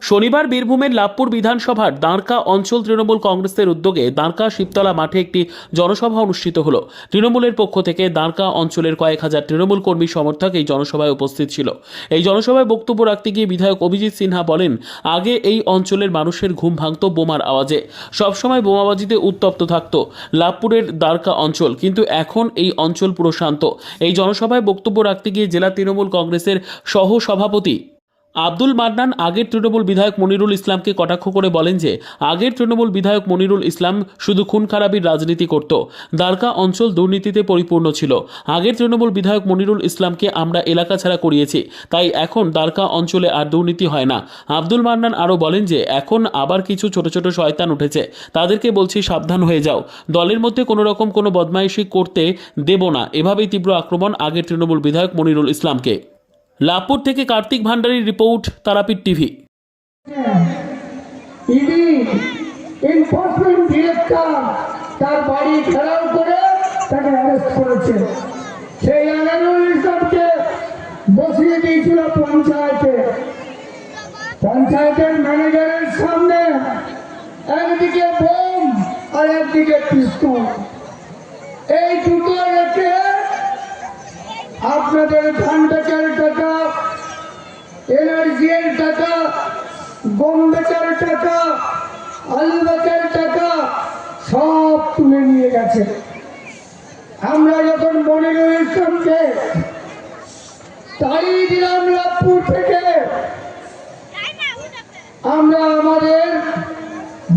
শনিবার বীরভূমের লাভপুর বিধানসভার দাঁড়কা অঞ্চল তৃণমূল কংগ্রেসের উদ্যোগে দাঁড়কা শিবতলা মাঠে একটি জনসভা অনুষ্ঠিত হলো। তৃণমূলের পক্ষ থেকে দাঁড়কা অঞ্চলের কয়েক হাজার তৃণমূল কর্মী সমর্থক এই জনসভায় উপস্থিত ছিল। এই জনসভায় বক্তব্য রাখতে গিয়ে বিধায়ক অভিজিৎ সিনহা বলেন, আগে এই অঞ্চলের মানুষের ঘুম ভাঙত বোমার আওয়াজে, সবসময় বোমাবাজিতে উত্তপ্ত থাকত লাভপুরের দাঁড়কা অঞ্চল, কিন্তু এখন এই অঞ্চল পুরো শান্ত। এই জনসভায় বক্তব্য রাখতে গিয়ে জেলা তৃণমূল কংগ্রেসের সহ সভাপতি আব্দুল মান্নান আগের তৃণমূল বিধায়ক মনিরুল ইসলামকে কটাক্ষ করে বলেন যে আগের তৃণমূল বিধায়ক মনিরুল ইসলাম শুধু খুন খারাপির রাজনীতি করত, দাঁড়কা অঞ্চল দুর্নীতিতে পরিপূর্ণ ছিল। আগের তৃণমূল বিধায়ক মনিরুল ইসলামকে আমরা এলাকা ছাড়া করিয়েছি, তাই এখন দাঁড়কা অঞ্চলে আর দুর্নীতি হয় না। আব্দুল মান্নান আরও বলেন যে এখন আবার কিছু ছোট ছোট শয়তান উঠেছে, তাদেরকে বলছি সাবধান হয়ে যাও, দলের মধ্যে কোনো রকম কোনো বদমাইশি করতে দেব না। এভাবেই তীব্র আক্রমণ আগের তৃণমূল বিধায়ক মনিরুল ইসলামকে। লাভপুর থেকে কার্তিক ভান্ডারীর রিপোর্ট, তারাপীঠ টিভি। তার বাড়ি ঘেরাও করে তাকে অ্যারেস্ট করেছে। সেই আনারুল ইসলামকে বসিয়ে দিয়েছিল পঞ্চায়েতের ম্যানেজারের সামনে, একদিকে বোম আর একদিকে পিস্তল। এই দুটো রেখে আপনাদের ধান বেচার টাকা, এনার্জির টাকা, গম বেচার টাকা, আলু বেচার টাকা সব তুলে নিয়ে গেছে। আমরা যখন মনিরুল ইসলামকে তাড়িয়ে দিলাম লাভপুর থেকে, আমরা আমাদের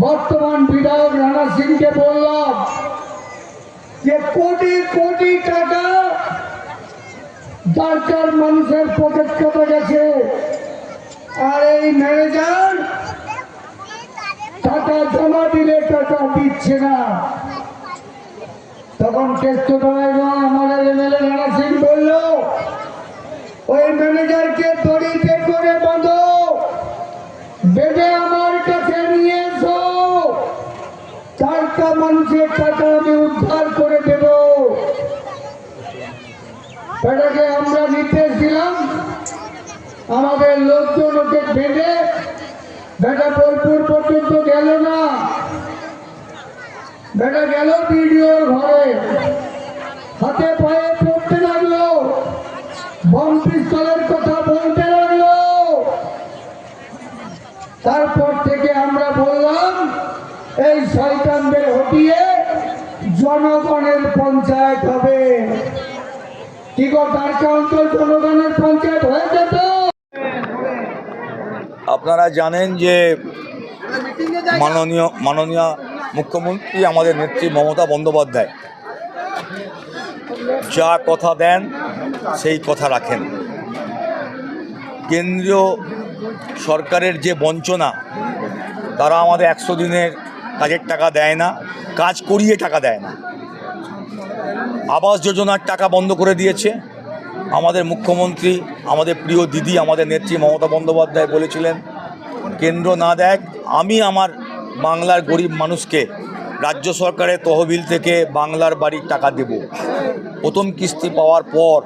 বর্তমান বিধায়ক রানা সিংকে বললাম যে কোটি কোটি টাকা দরকার মানুষের পকেট কেটে গেছে, আর এই ম্যানেজার টাকা জমা দিলে টাকা দিচ্ছে না। তখন আমাদের এমএলএ রানা সিং বলল, ওই ম্যানেজারকে দড়িতে করে বাঁধো, বেঁধে আমার কাছে নিয়ে এসো, টাকা মানুষের টাকা আমি উদ্ধার করে দেব। সেটাকে আমরা নির্দেশ দিলাম, আমাদের লোকজন ওকে বেঁধে বেটা বোলপুর পর্যন্ত গেল না, বেটা গেল বিডিওর ঘরে, হাতে পায়ে পড়তে লাগলো, বম পিস্তলের কথা বলতে লাগলো। তারপর থেকে আমরা বললাম এই শয়তানদের হটিয়ে জনগণের পঞ্চায়েত হবে। কি গো, দাঁড়কা অঞ্চল জনগণের পঞ্চায়েত হয়ে যেত? আপনারা জানেন যে মাননীয় মুখ্যমন্ত্রী আমাদের নেত্রী মমতা বন্দ্যোপাধ্যায় যা কথা দেন সেই কথা রাখেন। কেন্দ্রীয় সরকারের যে বঞ্চনা, তারা আমাদের 100 দিনের কাজের টাকা দেয় না, কাজ করিয়ে টাকা দেয় না। আবাস যোজনার টাকা বন্ধ করে দিয়েছে। আমাদের মুখ্যমন্ত্রী, আমাদের প্রিয় দিদি, আমাদের নেত্রী মমতা বন্দ্যোপাধ্যায় বলেছিলেন, কেন্দ্র না দেখ, আমি আমার বাংলার গরিব মানুষকে রাজ্য সরকারের তহবিল থেকে বাংলার বাড়ির টাকা দেব। প্রথম কিস্তি পাওয়ার পর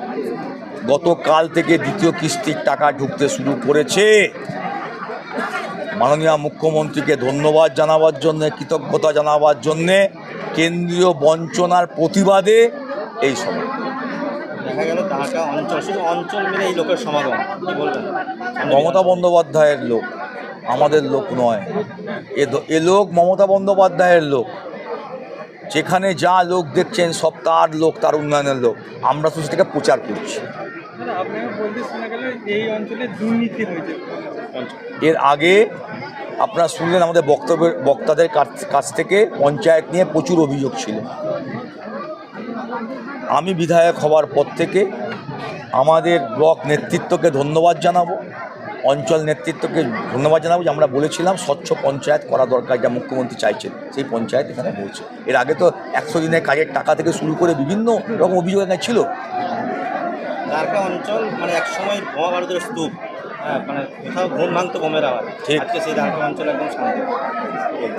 গতকাল থেকে দ্বিতীয় কিস্তির টাকা ঢুকতে শুরু করেছে। মাননীয় মুখ্যমন্ত্রীকে ধন্যবাদ জানাবার জন্যে, কৃতজ্ঞতা জানাবার জন্যে, কেন্দ্রীয় বঞ্চনার প্রতিবাদে এই সময় দেখা গেল ঢাকা অঞ্চল, শুধু অঞ্চল মিলে এই লোকের সমাগম, কি বলবেন? মমতা বন্দ্যোপাধ্যায়ের লোক, আমাদের লোক নয়। এ লোক মমতা বন্দ্যোপাধ্যায়ের লোক। যেখানে যা লোক দেখছেন সব তার লোক, তার উন্নয়নের লোক। আমরা তো সেটাকে প্রচার করছি। এর আগে আপনারা শুনলেন আমাদের বক্তাদের কাছ থেকে পঞ্চায়েত নিয়ে প্রচুর অভিযোগ ছিল। আমি বিধায়ক হওয়ার পর থেকে আমাদের ব্লক নেতৃত্বকে ধন্যবাদ জানাবো, অঞ্চল নেতৃত্বকে ধন্যবাদ জানাবো যে আমরা বলেছিলাম স্বচ্ছ পঞ্চায়েত করা দরকার, যা মুখ্যমন্ত্রী চাইছেন, সেই পঞ্চায়েত এখানে হয়েছে। এর আগে তো 100 দিনের কাজের টাকা থেকে শুরু করে বিভিন্ন রকম অভিযোগ এখানে ছিল। দাঁড়কা অঞ্চল মানে এক সময় বোমা বারুদের স্তূপ, মানে কোথাও ঘুম ভাঙতো বোমের আওয়াজ। ঠিক, সেই দাঁড়কা অঞ্চল একদম শান্ত।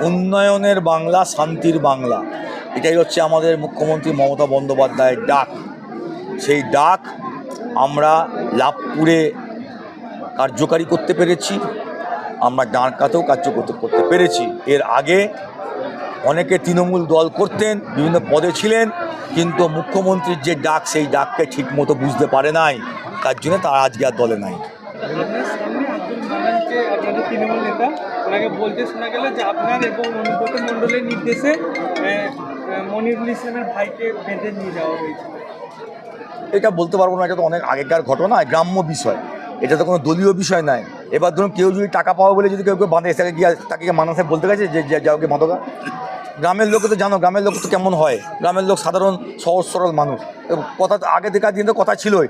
উন্নয়নের বাংলা, শান্তির বাংলা, এটাই হচ্ছে আমাদের মুখ্যমন্ত্রী মমতা বন্দ্যোপাধ্যায়ের ডাক। সেই ডাক আমরা লাভপুরে কার্যকারী করতে পেরেছি। আমরা ডানকাতেও কার্য করতে পেরেছি। এর আগে অনেকে তৃণমূল দল করতেন, বিভিন্ন পদে ছিলেন, কিন্তু মুখ্যমন্ত্রীর যে ডাক সেই ডাককে ঠিকমতো বুঝতে পারে নাই, তার জন্য তারা আজকে আর দলে নাই। আপনার সামনে আব্দুল মান্নানকে, আপনাদের তৃণমূল নেতা, ওনাকে বলতে শোনা গেল যে আপনার এবং অনুব্রত মণ্ডলের নির্দেশে মনিরুল ইসলামের ভাইকে বেঁধে নিয়ে যাওয়া হয়েছিল। এটা বলতে পারবো না, এটা তো অনেক আগেকার ঘটনা, গ্রাম্য বিষয়, এটা তো কোনো দলীয় বিষয় নয়। এবার ধরুন কেউ যদি টাকা পাওয়া বলে যদি কেউ বাঁধে, তাকে গিয়ে তাকে মানাসে বলতে গেছে যে যাওকে বাঁধোগা। গ্রামের লোক তো জানো, গ্রামের লোক তো কেমন হয়, গ্রামের লোক সাধারণ সহজ সরল মানুষ, কথা তো আগে থেকে দিন তো কথা ছিলই,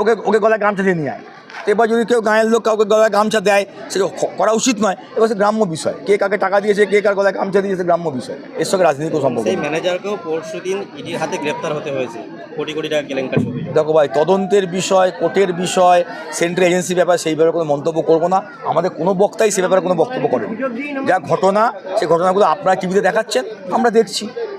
ওকে ওকে গলায় গামছা দিয়ে নিয়ে আয়। তো এবার যদি কেউ গাঁয়ের লোক কাউকে গলায় গামছা দেয়, সেটা করা উচিত নয়। এবার সে গ্রাম্য বিষয়, কে কাকে টাকা দিয়েছে, কে কার গলায় গামছা দিয়েছে, গ্রাম্য বিষয়, এর সঙ্গে রাজনীতিও সম্ভব। সেই ম্যানেজারকেও পরশুদিন ইডির হাতে গ্রেপ্তার হতে হয়েছে কোটি কোটি টাকা কেলেঙ্কারি হবে। দেখো ভাই, তদন্তের বিষয়, কোর্টের বিষয়, সেন্ট্রাল এজেন্সি ব্যাপার, সেই ব্যাপারে কোনো মন্তব্য করবো না। আমাদের কোনো বক্তাই সে ব্যাপারে কোনো বক্তব্য করেনি। যা ঘটনা, সেই ঘটনাগুলো আপনারা টিভিতে দেখাচ্ছেন, আমরা দেখছি।